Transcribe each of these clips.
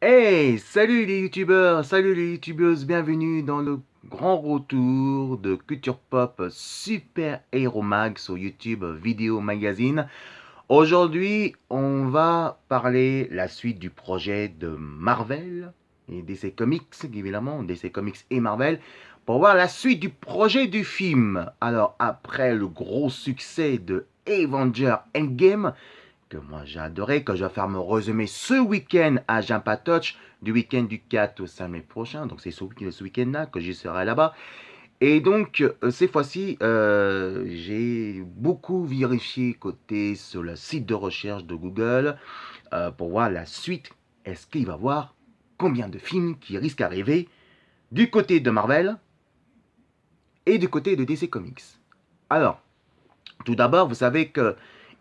Hey, salut les youtubeurs, salut les youtubeuses, bienvenue dans le grand retour de Culture Pop Super Hero Mag sur YouTube Vidéo Magazine. Aujourd'hui, on va parler la suite du projet de Marvel et DC Comics, évidemment, DC Comics et Marvel, pour voir la suite du projet du film. Alors, après le gros succès de Avengers Endgame, que moi j'ai adoré, que je vais faire mon résumé ce week-end à Touch, du week-end du 4 au 5 mai prochain. Donc c'est ce week-end-là que j'y serai là-bas. Et donc, ces fois-ci, j'ai beaucoup vérifié côté sur le site de recherche de Google pour voir la suite. Est-ce qu'il va y avoir combien de films qui risquent d'arriver du côté de Marvel et du côté de DC Comics? Alors, tout d'abord, vous savez que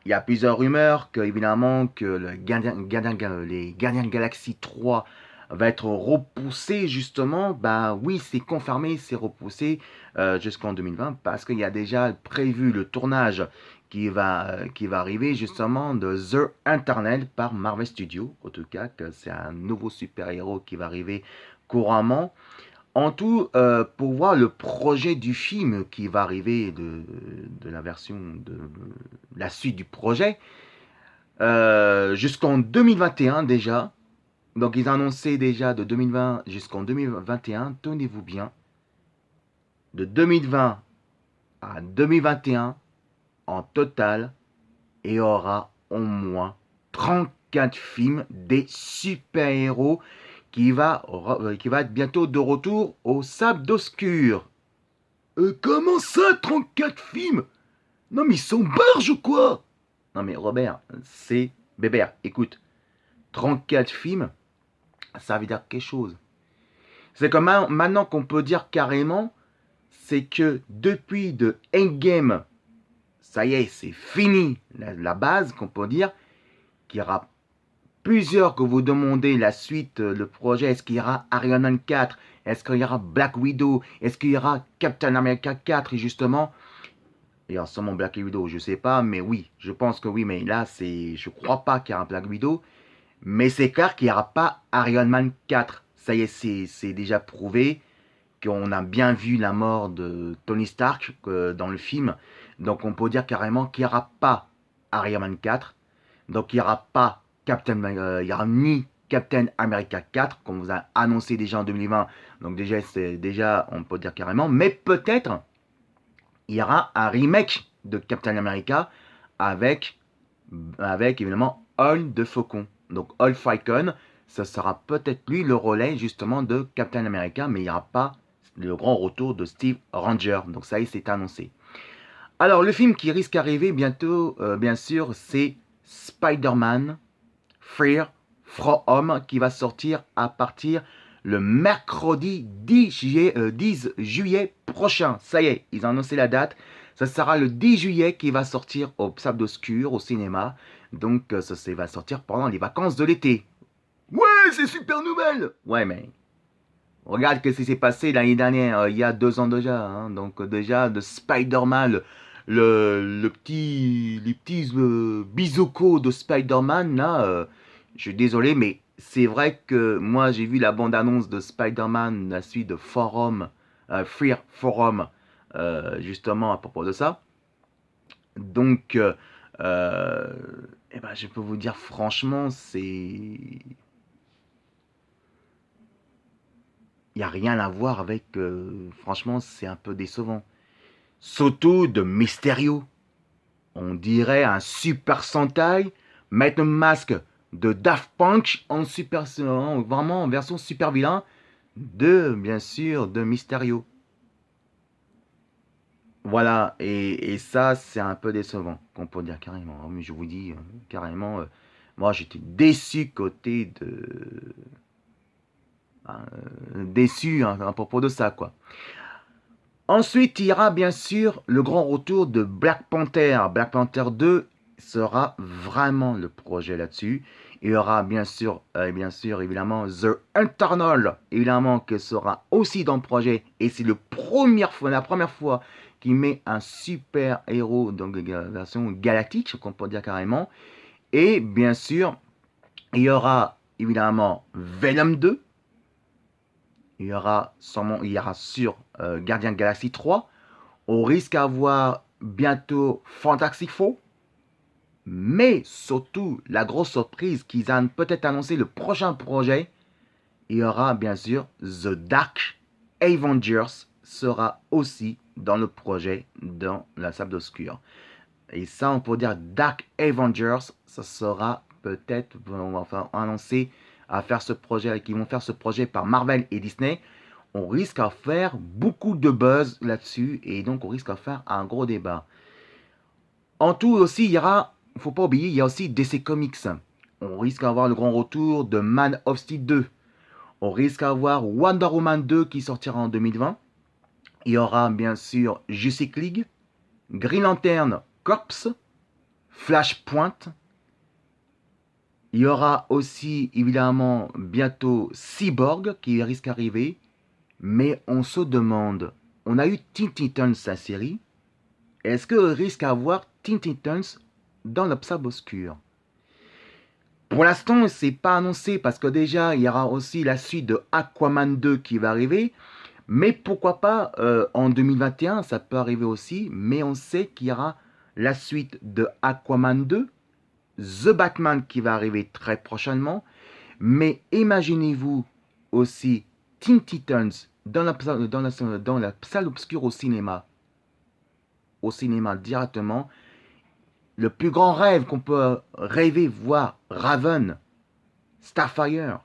il y a plusieurs rumeurs que, évidemment, que les Gardiens de Galaxie 3 va être repoussé, justement. Ben oui, c'est confirmé, c'est repoussé jusqu'en 2020 parce qu'il y a déjà prévu le tournage qui va arriver, justement, de The Eternal par Marvel Studios. En tout cas, que c'est un nouveau super-héros qui va arriver couramment. En tout, pour voir le projet du film qui va arriver de la version de la suite du projet, jusqu'en 2021 déjà. Donc ils ont annoncé déjà de 2020 jusqu'en 2021, tenez-vous bien, de 2020 à 2021, en total, il y aura au moins 34 films des super-héros qui va être bientôt de retour au Sable d'Oscur. Comment ça, 34 films? Non mais ils sont barges ou quoi? Non mais Robert, c'est... Bébert, écoute, 34 films, ça veut dire quelque chose. C'est comme maintenant qu'on peut dire carrément, c'est que depuis de Endgame, ça y est, c'est fini la base qu'on peut dire, qu'il y aura plusieurs que vous demandez la suite, le projet, est-ce qu'il y aura Iron Man 4, est-ce qu'il y aura Black Widow, est-ce qu'il y aura Captain America 4 et justement, et en ce moment Black Widow, je sais pas, mais oui, je pense que oui, mais là, je crois pas qu'il y aura un Black Widow, mais c'est clair qu'il n'y aura pas Iron Man 4. Ça y est, c'est déjà prouvé qu'on a bien vu la mort de Tony Stark dans le film, donc on peut dire carrément qu'il n'y aura pas Iron Man 4, donc il n'y aura pas il y aura ni Captain America 4, qu'on vous a annoncé déjà en 2020, donc déjà, on peut dire carrément, mais peut-être il y aura un remake de Captain America avec, avec évidemment Hall de Faucon. Donc Hall Falcon, ce sera peut-être lui le relais justement de Captain America, mais il n'y aura pas le grand retour de Steve Ranger. Donc ça y est, c'est annoncé. Alors le film qui risque d'arriver bientôt, bien sûr, c'est Spider-Man Fear from Home qui va sortir à partir le mercredi 10 juillet prochain. Ça y est, ils ont annoncé la date. Ça sera le 10 juillet qui va sortir au Sable d'Oscur, au cinéma. Donc ça va sortir pendant les vacances de l'été. Ouais, c'est super nouvelle. Ouais, mais regarde ce qui s'est passé l'année dernière, il y a 2 ans déjà. Hein. Donc déjà, de Spider-Man, les petits bisocos de Spider-Man, là, je suis désolé, mais c'est vrai que moi, j'ai vu la bande-annonce de Spider-Man, la suite de Forum, Fear Forum, justement à propos de ça. Donc, euh, eh ben, je peux vous dire franchement, il n'y a rien à voir avec... franchement, c'est un peu décevant. Surtout de Mysterio. On dirait un Super Sentai mettre un masque de Daft Punk vraiment en version super vilain bien sûr, de Mysterio. Voilà, et ça, c'est un peu décevant, qu'on peut dire carrément. Mais je vous dis, carrément, moi, j'étais déçu côté de... déçu hein, à propos de ça, quoi. Ensuite, il y aura bien sûr le grand retour de Black Panther. Black Panther 2 sera vraiment le projet là-dessus. Il y aura bien sûr, évidemment, The Eternal, évidemment, qui sera aussi dans le projet. Et c'est la première fois qu'il met un super héros, donc version galactique, qu'on peut dire carrément. Et bien sûr, il y aura évidemment Venom 2. Il y aura sur Guardian Galaxy 3. On risque d'avoir bientôt Fantastic Four. Mais surtout, la grosse surprise qu'ils ont peut-être annoncé le prochain projet, il y aura bien sûr The Dark Avengers sera aussi dans le projet dans la Sable Obscure. Et ça, on peut dire Dark Avengers, ça sera peut-être, enfin, annoncé à faire ce projet, qui vont faire ce projet par Marvel et Disney. On risque à faire beaucoup de buzz là-dessus et donc on risque à faire un gros débat. En tout aussi, il y aura, il ne faut pas oublier, il y a aussi DC Comics. On risque d'avoir le grand retour de Man of Steel 2. On risque d'avoir Wonder Woman 2 qui sortira en 2020. Il y aura bien sûr Justice League, Green Lantern Corps, Flashpoint. Il y aura aussi évidemment bientôt Cyborg qui risque d'arriver. Mais on se demande, on a eu Teen Titans la série. Est-ce que risque d'avoir Teen Titans dans l'Obscure Obscure? Pour l'instant, c'est pas annoncé parce que déjà, il y aura aussi la suite de Aquaman 2 qui va arriver. Mais pourquoi pas en 2021, ça peut arriver aussi. Mais on sait qu'il y aura la suite de Aquaman 2, The Batman qui va arriver très prochainement. Mais imaginez-vous aussi Teen Titans dans la salle obscure au cinéma directement. Le plus grand rêve qu'on peut rêver, voir Raven, Starfire,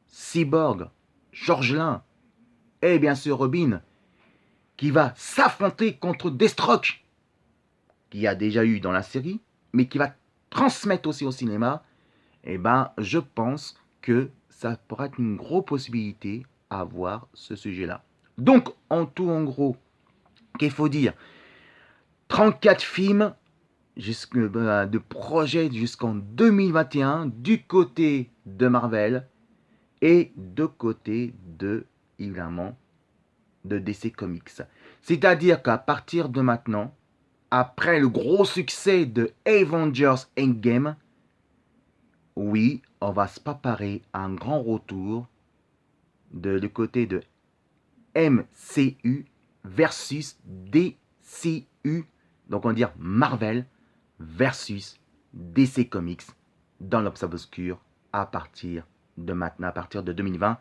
Cyborg, Georgelin et bien sûr Robin qui va s'affronter contre Deathstroke qui a déjà eu dans la série mais qui va transmettre aussi au cinéma. Eh ben, je pense que ça pourrait être une grosse possibilité à voir ce sujet-là. Donc, en tout, en gros, qu'il faut dire, 34 films de projets jusqu'en 2021 du côté de Marvel et de côté de, évidemment, de DC Comics. C'est-à-dire qu'à partir de maintenant, après le gros succès de Avengers Endgame, oui, on va se préparer à un grand retour du côté de MCU versus DCU. Donc on va dire Marvel versus DC Comics dans l'Obscure Obscure à partir de maintenant, à partir de 2020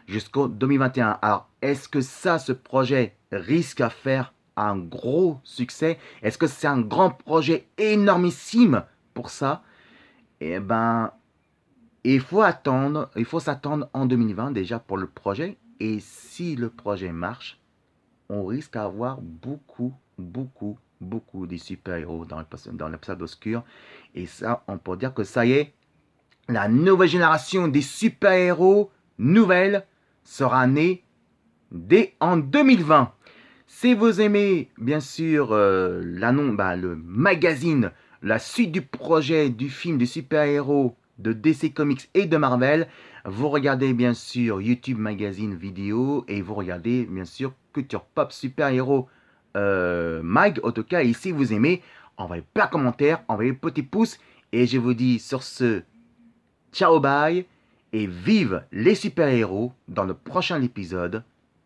jusqu'au 2021. Alors, est-ce que ce projet risque à faire un gros succès? Est-ce que c'est un grand projet énormissime pour ça? Eh ben, il faut s'attendre en 2020 déjà pour le projet. Et si le projet marche, on risque d'avoir beaucoup de super-héros dans l'épisode obscur. Et ça, on peut dire que ça y est, la nouvelle génération des super-héros nouvelle sera née dès en 2020. Si vous aimez, bien sûr, le magazine, la suite du projet du film des super-héros de DC Comics et de Marvel, vous regardez bien sûr YouTube Magazine vidéo et vous regardez bien sûr Culture Pop Super Héros Mag. En tout cas, et si vous aimez, envoyez plein de commentaires, envoyez petit pouce et je vous dis sur ce, ciao bye et vive les super-héros dans le prochain épisode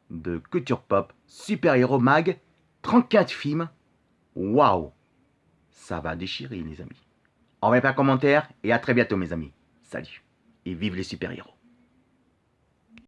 de Culture Pop Super Héros Mag. 34 films, waouh, ça va déchirer les amis. Envoyez plein de commentaires et à très bientôt mes amis. Salut et vive les super-héros.